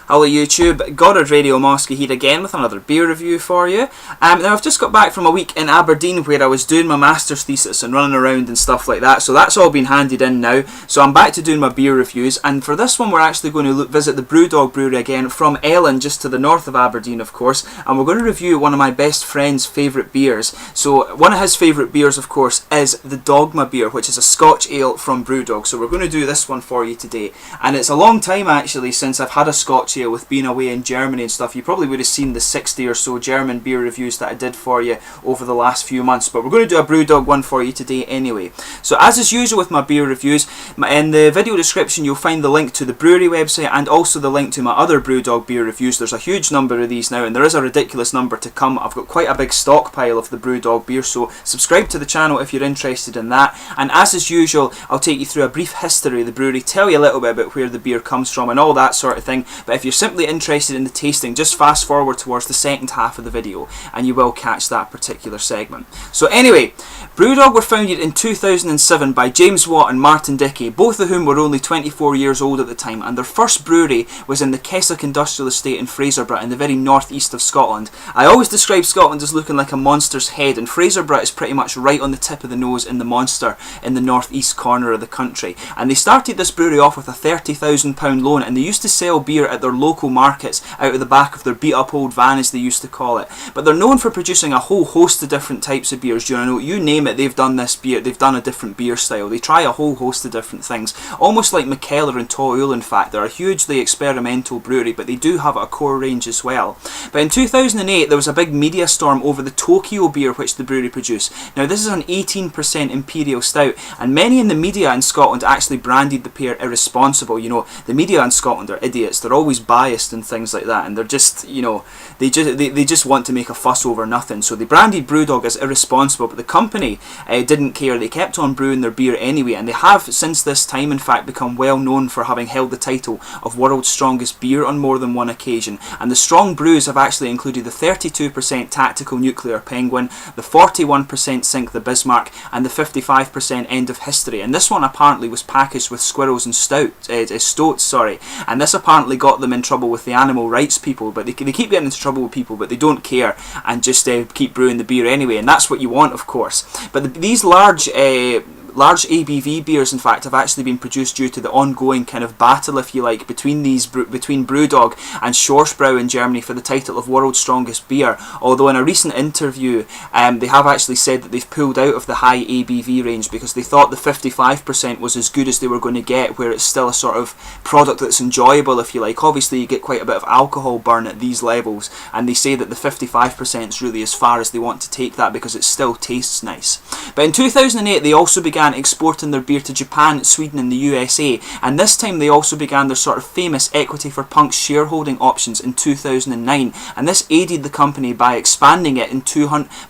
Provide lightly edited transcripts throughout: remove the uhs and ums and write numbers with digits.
Hello YouTube, Goddard Radio Moscow here again with another beer review for you. Now I've just got back from a week in Aberdeen where I was doing my master's thesis and running around and stuff like that, so that's all been handed in now. So I'm back to doing my beer reviews, and for this one we're actually going to visit the Brewdog brewery again from Ellon, just to the north of Aberdeen of course, and we're going to review one of my best friend's favourite beers. So one of his favourite beers of course is the Dogma beer, which is a Scotch Ale from Brewdog. So we're going to do this one for you today, and it's a long time actually since I've had a Scotch Ale with being away in Germany and stuff. You probably would have seen the 60 or so German beer reviews that I did for you over the last few months, but we're going to do a Brewdog one for you today anyway. So as is usual with my beer reviews, in the video description you'll find the link to the brewery website and also the link to my other Brewdog beer reviews. There's a huge number of these now, and there is a ridiculous number to come. I've got quite a big stockpile of the Brewdog beer, so subscribe to the channel if you're interested in that. And as is usual, I'll take you through a brief history of the brewery, tell you a little bit about where the beer comes from and all that sort of thing. But if you're simply interested in the tasting, just fast forward towards the second half of the video and you will catch that particular segment. So anyway, Brewdog were founded in 2007 by James Watt and Martin Dickey, both of whom were only 24 years old at the time, and their first brewery was in the Keswick Industrial Estate in Fraserburgh in the very northeast of Scotland. I always describe Scotland as looking like a monster's head, and Fraserburgh is pretty much right on the tip of the nose in the monster in the northeast corner of the country. And they started this brewery off with a £30,000 loan, and they used to sell beer at their local markets out of the back of their beat up old van, as they used to call it. But they're known for producing a whole host of different types of beers. You name it, they've done this beer, they've done a different beer style. They try a whole host of different things, almost like McKellar and Toil. In fact, they're a hugely experimental brewery, but they do have a core range as well. But in 2008 there was a big media storm over the Tokyo beer which the brewery produced. Now this is an 18% imperial stout, and many in the media in Scotland actually branded the beer irresponsible. You know, the media in Scotland are idiots, they're always biased and things like that, and they're just, you know, they just want to make a fuss over nothing. So they branded Brewdog as irresponsible, but the company didn't care. They kept on brewing their beer anyway, and they have since this time in fact become well known for having held the title of world's strongest beer on more than one occasion. And the strong brews have actually included the 32% Tactical Nuclear Penguin, the 41% Sink the Bismarck, and the 55% End of History. And this one apparently was packaged with squirrels and stoats, and this apparently got them in trouble with the animal rights people, but they keep getting into trouble with people, but they don't care and just keep brewing the beer anyway, and that's what you want of course. But these large ABV beers in fact have actually been produced due to the ongoing kind of battle, if you like, between Brewdog and Schwarzbrau in Germany for the title of world's strongest beer. Although in a recent interview they have actually said that they've pulled out of the high ABV range because they thought the 55% was as good as they were going to get, where it's still a sort of product that's enjoyable, if you like. Obviously you get quite a bit of alcohol burn at these levels, and they say that the 55% is really as far as they want to take that because it still tastes nice. But in 2008 they also began exporting their beer to Japan, Sweden and the USA, and this time they also began their sort of famous Equity for Punks shareholding options in 2009, and this aided the company by expanding it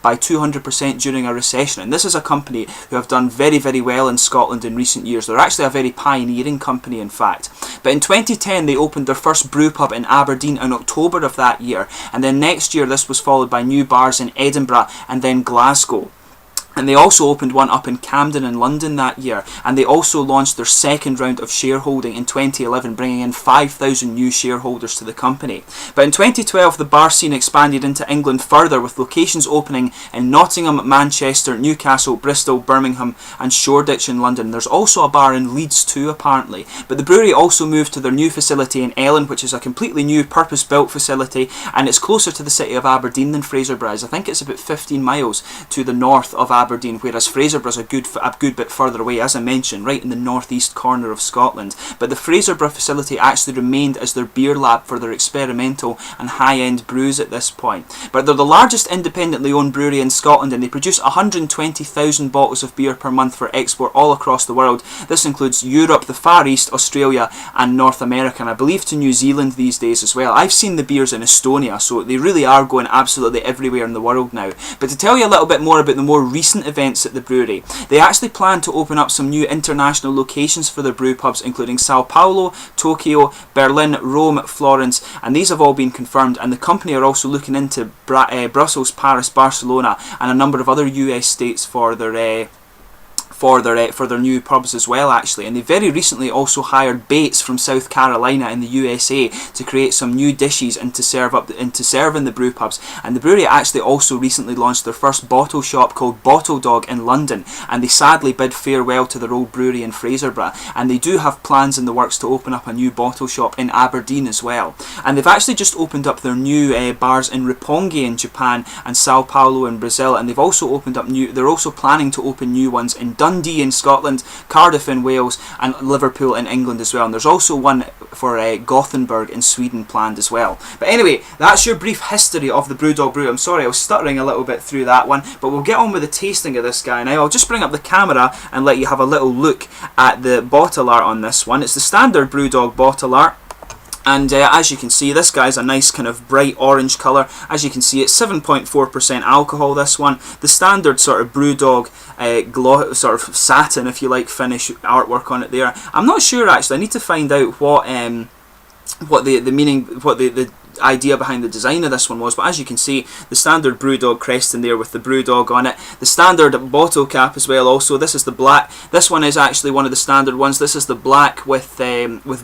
by 200% during a recession. And this is a company who have done very, very well in Scotland in recent years. They're actually a very pioneering company in fact. But in 2010 they opened their first brew pub in Aberdeen in October of that year, and then next year this was followed by new bars in Edinburgh and then Glasgow. And they also opened one up in Camden in London that year, and they also launched their second round of shareholding in 2011, bringing in 5,000 new shareholders to the company. But in 2012 the bar scene expanded into England further, with locations opening in Nottingham, Manchester, Newcastle, Bristol, Birmingham and Shoreditch in London. There's also a bar in Leeds too apparently. But the brewery also moved to their new facility in Ellon, which is a completely new purpose-built facility, and it's closer to the city of Aberdeen than Fraserburgh. I think it's about 15 miles to the north of Aberdeen, whereas Fraserburgh is a good bit further away, as I mentioned, right in the northeast corner of Scotland. But the Fraserburgh facility actually remained as their beer lab for their experimental and high-end brews at this point. But they're the largest independently owned brewery in Scotland, and they produce 120,000 bottles of beer per month for export all across the world. This includes Europe, the Far East, Australia and North America, and I believe to New Zealand these days as well. I've seen the beers in Estonia, so they really are going absolutely everywhere in the world now. But to tell you a little bit more about the more recent events at the brewery, they actually plan to open up some new international locations for their brew pubs, including Sao Paulo, Tokyo, Berlin, Rome, Florence, and these have all been confirmed. And the company are also looking into Brussels, Paris, Barcelona and a number of other US states for their for their new pubs as well, actually. And they very recently also hired Bates from South Carolina in the USA to create some new dishes and to serve in the brew pubs. And the brewery actually also recently launched their first bottle shop called Brewdog in London, and they sadly bid farewell to their old brewery in Fraserburgh, and they do have plans in the works to open up a new bottle shop in Aberdeen as well. And they've actually just opened up their new bars in Roppongi in Japan and Sao Paulo in Brazil, and they've also opened up they're also planning to open new ones in Dundee in Scotland, Cardiff in Wales, and Liverpool in England as well. And there's also one for Gothenburg in Sweden planned as well. But anyway, that's your brief history of the Brewdog brew. I'm sorry I was stuttering a little bit through that one, but we'll get on with the tasting of this guy now. I'll just bring up the camera and let you have a little look at the bottle art on this one. It's the standard Brewdog bottle art. And as you can see, this guy's a nice kind of bright orange colour. As you can see, it's 7.4% alcohol, this one. The standard sort of Brewdog sort of satin, if you like, finish artwork on it there. I'm not sure, actually. I need to find out what the meaning, what the idea behind the design of this one was, but as you can see, the standard Brewdog crest in there with the Brewdog on it, the standard bottle cap as well. Also, this is the black. This one is actually one of the standard ones. This is the black with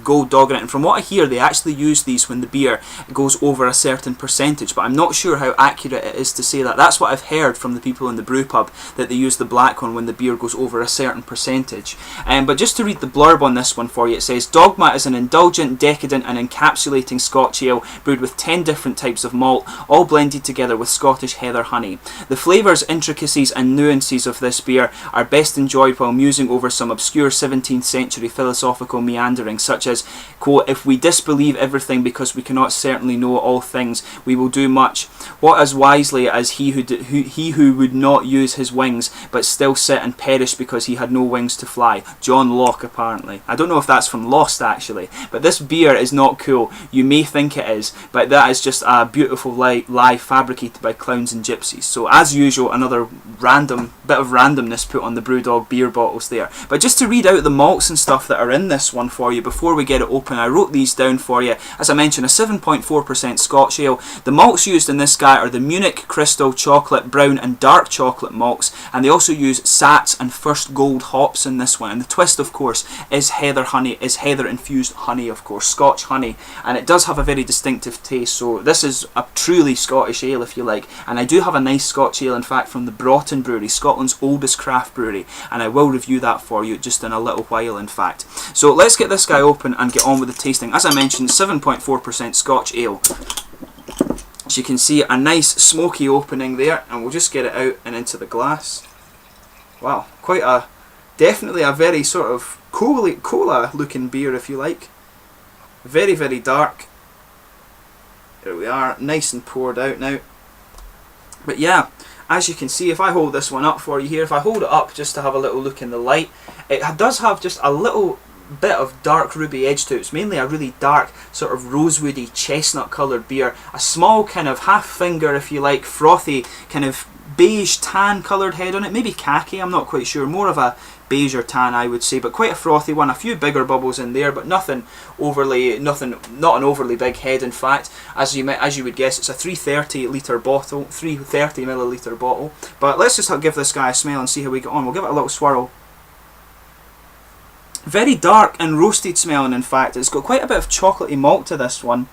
gold dog in it, and from what I hear, they actually use these when the beer goes over a certain percentage, but I'm not sure how accurate it is to say that. That's what I've heard from the people in the brew pub, that they use the black one when the beer goes over a certain percentage. But just to read the blurb on this one for you, it says, Dogma is an indulgent, decadent and encapsulating Scotch ale brewed with 10 different types of malt, all blended together with Scottish heather honey. The flavours, intricacies and nuances of this beer are best enjoyed while musing over some obscure 17th century philosophical meandering, such as, quote, if we disbelieve everything because we cannot certainly know all things, we will do much. What as wisely as he who would not use his wings, but still sit and perish because he had no wings to fly. John Locke, apparently. I don't know if that's from Lost, actually, but this beer is not cool. You may think it is, but that is just a beautiful lie fabricated by clowns and gypsies. So as usual, another random bit of randomness put on the Brewdog beer bottles there. But just to read out the malts and stuff that are in this one for you before we get it open, I wrote these down for you. As I mentioned, a 7.4% Scotch ale. The malts used in this guy are the Munich, Crystal, Chocolate, Brown and Dark Chocolate malts, and they also use Sats and First Gold hops in this one. And the twist, of course, is heather honey, is heather infused honey, of course, Scotch honey, and it does have a very distinctive taste. So this is a truly Scottish ale, if you like, and I do have a nice Scotch ale, in fact, from the Broughton Brewery, Scotland's oldest craft brewery, and I will review that for you just in a little while, in fact. So let's get this guy open and get on with the tasting. As I mentioned, 7.4% Scotch ale. As you can see, a nice smoky opening there, and we'll just get it out and into the glass. Wow, definitely a very sort of cola looking beer, if you like. Very, very dark. There we are, nice and poured out now. But yeah, as you can see, if I hold this one up for you here, if I hold it up just to have a little look in the light, it does have just a little bit of dark ruby edge to it. It's mainly a really dark, sort of rosewoody, chestnut coloured beer. A small kind of half finger, if you like, frothy, kind of beige tan coloured head on it. Maybe khaki, I'm not quite sure. More of a beige or tan, I would say, but quite a frothy one. A few bigger bubbles in there, but not an overly big head. In fact, as you would guess, it's a 330 litre bottle, 330 milliliter bottle. But let's just give this guy a smell and see how we get on. We'll give it a little swirl. Very dark and roasted smelling, in fact. It's got quite a bit of chocolatey malt to this one.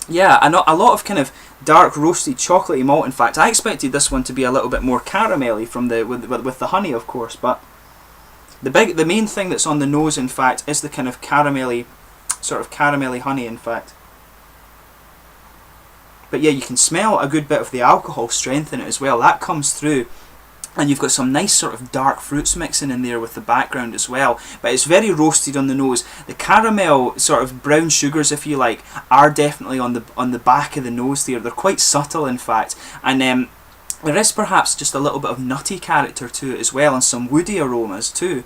Yeah, a lot of kind of dark roasted chocolatey malt, in fact. I expected this one to be a little bit more caramelly from with the honey, of course, but the main thing that's on the nose, in fact, is the kind of caramelly honey, in fact. But yeah, you can smell a good bit of the alcohol strength in it as well. That comes through. And you've got some nice sort of dark fruits mixing in there with the background as well. But it's very roasted on the nose. The caramel sort of brown sugars, if you like, are definitely on the back of the nose there. They're quite subtle, in fact. And there is perhaps just a little bit of nutty character to it as well, and some woody aromas too.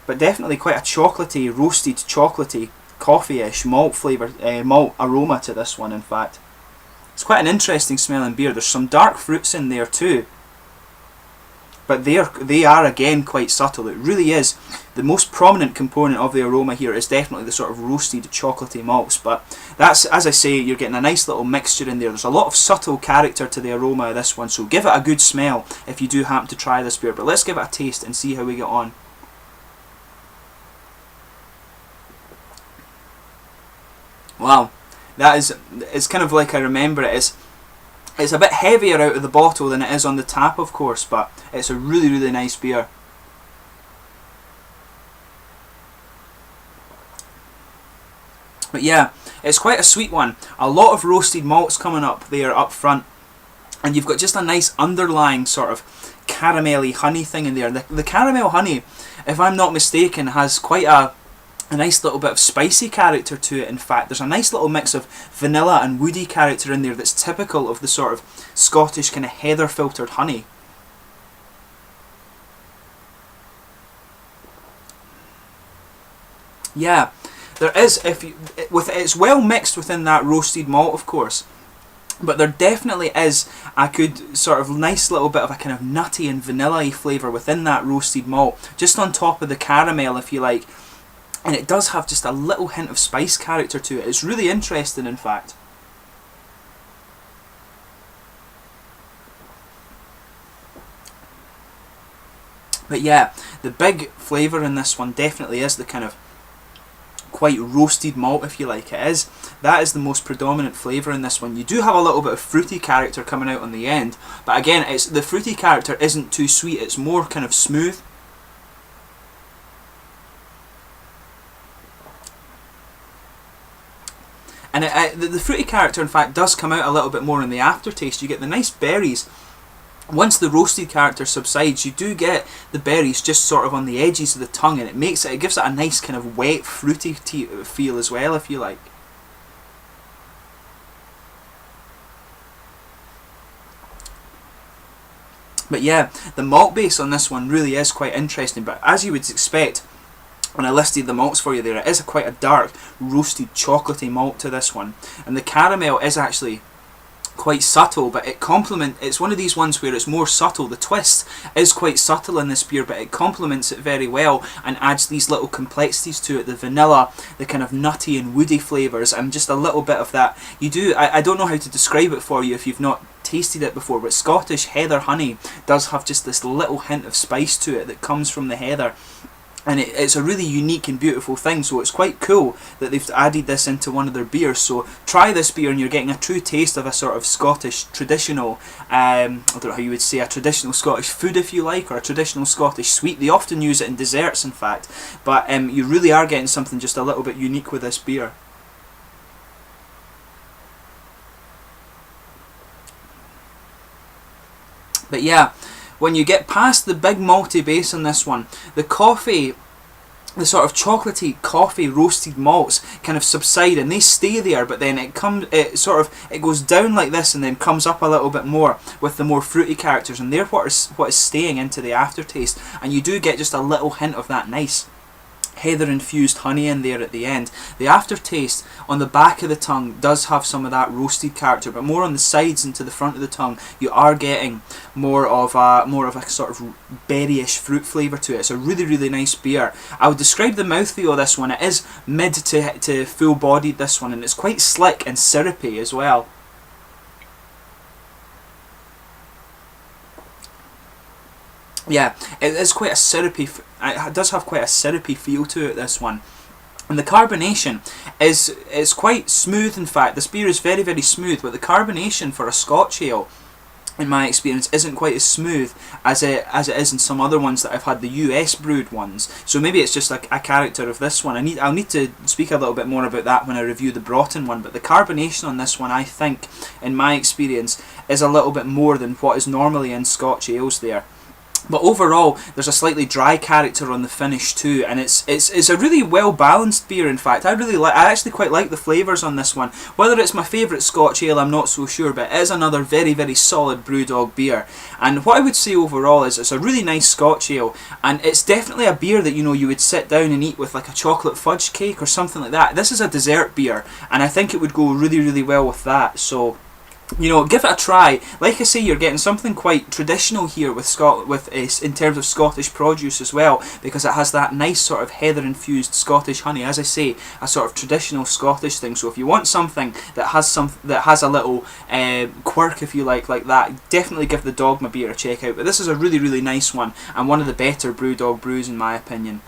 But definitely quite a chocolatey, roasted chocolatey, coffee-ish malt flavour, malt aroma to this one, in fact. It's quite an interesting smelling beer. There's some dark fruits in there too. but they are again quite subtle. It really is. The most prominent component of the aroma here is definitely the sort of roasted chocolatey malts, but that's, as I say, you're getting a nice little mixture in there. There's a lot of subtle character to the aroma of this one, so give it a good smell if you do happen to try this beer. But let's give it a taste and see how we get on. Wow, that is, it's kind of like I remember it. It's a bit heavier out of the bottle than it is on the tap, of course, but it's a really, really nice beer. But yeah, it's quite a sweet one. A lot of roasted malts coming up there up front, and you've got just a nice underlying sort of caramelly honey thing in there. The caramel honey, if I'm not mistaken, has quite a nice little bit of spicy character to it. In fact, there's a nice little mix of vanilla and woody character in there that's typical of the sort of Scottish kind of heather filtered honey. Yeah, there is, it's well mixed within that roasted malt, of course, but there definitely is a good sort of nice little bit of a kind of nutty and vanilla-y flavour within that roasted malt, just on top of the caramel, if you like. And it does have just a little hint of spice character to it. It's really interesting, in fact. But yeah, the big flavour in this one definitely is the kind of quite roasted malt, if you like. That is the most predominant flavour in this one. You do have a little bit of fruity character coming out on the end, but again, the fruity character isn't too sweet. It's more kind of smooth. And the fruity character, in fact, does come out a little bit more in the aftertaste. You get the nice berries. Once the roasted character subsides, you do get the berries just sort of on the edges of the tongue, and it gives it a nice kind of wet, fruity feel as well, if you like. But yeah, the malt base on this one really is quite interesting, but as you would expect, when I listed the malts for you there, it is quite a dark, roasted, chocolatey malt to this one. And the caramel is actually quite subtle, but it's one of these ones where it's more subtle. The twist is quite subtle in this beer, but it complements it very well and adds these little complexities to it. The vanilla, the kind of nutty and woody flavours, and just a little bit of that. I don't know how to describe it for you if you've not tasted it before, but Scottish heather honey does have just this little hint of spice to it that comes from the heather. And it's a really unique and beautiful thing, so it's quite cool that they've added this into one of their beers. So try this beer and you're getting a true taste of a sort of Scottish traditional, I don't know how you would say, a traditional Scottish food, if you like, or a traditional Scottish sweet. They often use it in desserts, in fact, but you really are getting something just a little bit unique with this beer. But yeah, when you get past the big malty base on this one, the coffee, the sort of chocolatey coffee roasted malts kind of subside and they stay there, but then it goes down like this and then comes up a little bit more with the more fruity characters, and they're what is staying into the aftertaste, and you do get just a little hint of that nice heather infused honey in there at the end. The aftertaste on the back of the tongue does have some of that roasted character, but more on the sides and to the front of the tongue you are getting more of a sort of berryish fruit flavour to it. It's a really, really nice beer. I would describe the mouthfeel of this one. It is mid to full bodied, this one, and it's quite slick and syrupy as well. Yeah, it is quite a syrupy. It does have quite a syrupy feel to it, this one. And the carbonation is quite smooth. In fact, this beer is very, very smooth, but the carbonation for a Scotch ale, in my experience, isn't quite as smooth as it is in some other ones that I've had, the US brewed ones. So maybe it's just like a character of this one. I'll need to speak a little bit more about that when I review the Broughton one, but the carbonation on this one, I think, in my experience, is a little bit more than what is normally in Scotch ales there. But overall, there's a slightly dry character on the finish too, and it's a really well balanced beer. In fact, I actually quite like the flavours on this one. Whether it's my favourite Scotch ale, I'm not so sure, but it is another very, very solid Brewdog beer. And what I would say overall is it's a really nice Scotch ale, and it's definitely a beer that you would sit down and eat with like a chocolate fudge cake or something like that. This is a dessert beer, and I think it would go really, really well with that. So you know, give it a try. Like I say, you're getting something quite traditional here with in terms of Scottish produce as well, because it has that nice sort of heather-infused Scottish honey. As I say, a sort of traditional Scottish thing. So if you want something that has a little quirk, if you like that, definitely give the Dogma beer a check out. But this is a really, really nice one, and one of the better Brewdog brews in my opinion.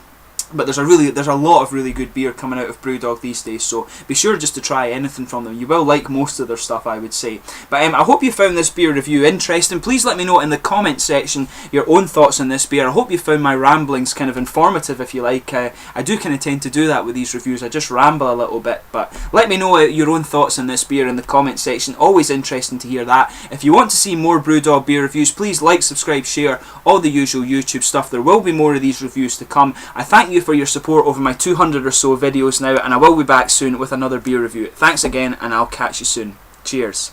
But there's a lot of really good beer coming out of Brewdog these days, so be sure just to try anything from them. You will like most of their stuff, I would say. But I hope you found this beer review interesting. Please let me know in the comment section your own thoughts on this beer. I hope you found my ramblings kind of informative, if you like. I do kind of tend to do that with these reviews. I just ramble a little bit, but let me know your own thoughts on this beer in the comment section. Always interesting to hear that. If you want to see more Brewdog beer reviews, please like, subscribe, share, all the usual YouTube stuff. There will be more of these reviews to come. I thank you for your support over my 200 or so videos now, and I will be back soon with another beer review. Thanks again, and I'll catch you soon. Cheers.